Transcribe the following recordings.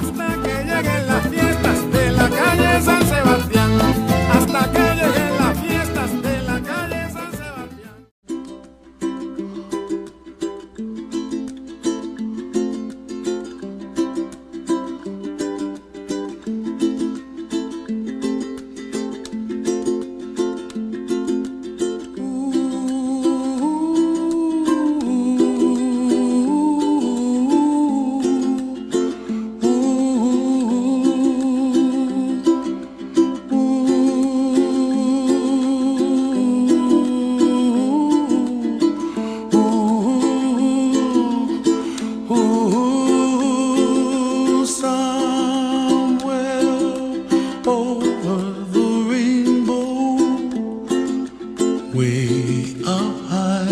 hasta que lleguen las fiestas de la calle San Sebastián, hasta que lleguen las fiestas de la calle San Sebastián. Way up high,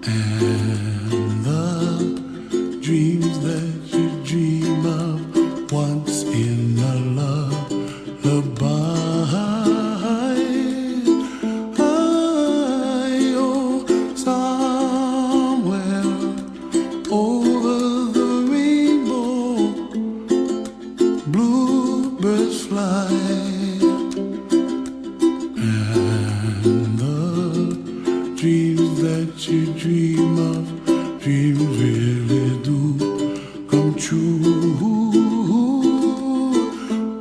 and the dreams that you dream of once in a lullaby. Oh, somewhere over the rainbow, bluebirds fly. Dreams that you dream of, dreams really do come true.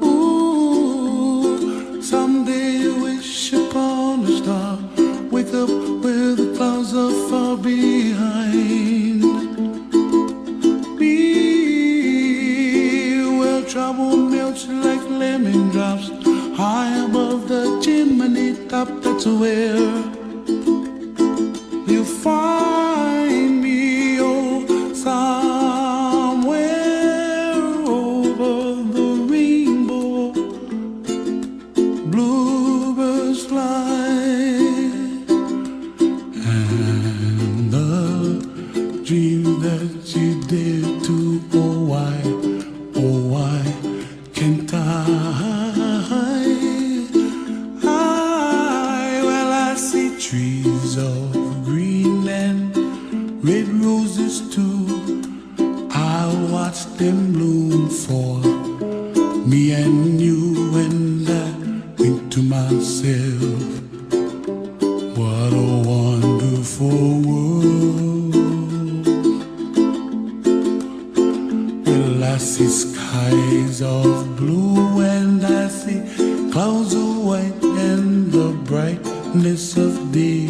Ooh, someday you wish upon a star, wake up where the clouds are far behind. Be where trouble melts like lemon drops, high above the chimney top. That's where you find me, oh, somewhere over the rainbow, bluebirds fly, and the dream that you dare to, oh why can't I? Well, I see trees of green and red roses too. I'll watch them bloom for me and you, and I think to myself, what a wonderful world. Well, I see skies of blue and I see clouds of white and the brightness of day.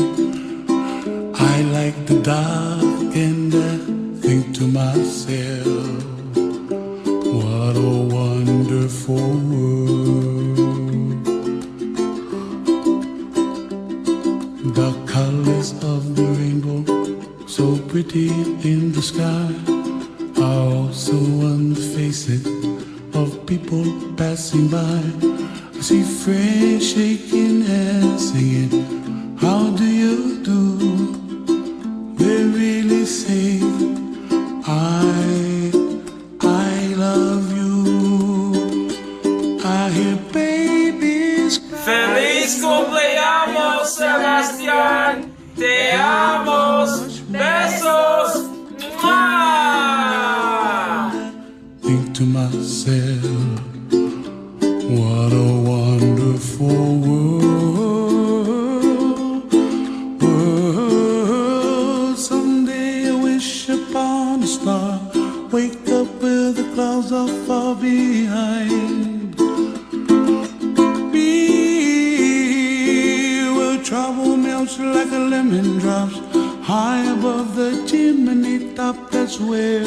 I like the dark and I think to myself, what a wonderful world. The colors of the rainbow, so pretty in the sky, are also on the faces of people passing by. I see friends shaking hands singing, how do you do? They really say, I love you. I hear babies cry. ¡Feliz cumpleaños, Sebastián! ¡Te amo! ¡Besos! ¡Mua! Think to myself, what a wonderful world. Someday I wish upon a star, wake up where the clouds are far behind. Be where trouble melts like a lemon drops, high above the chimney top. That's where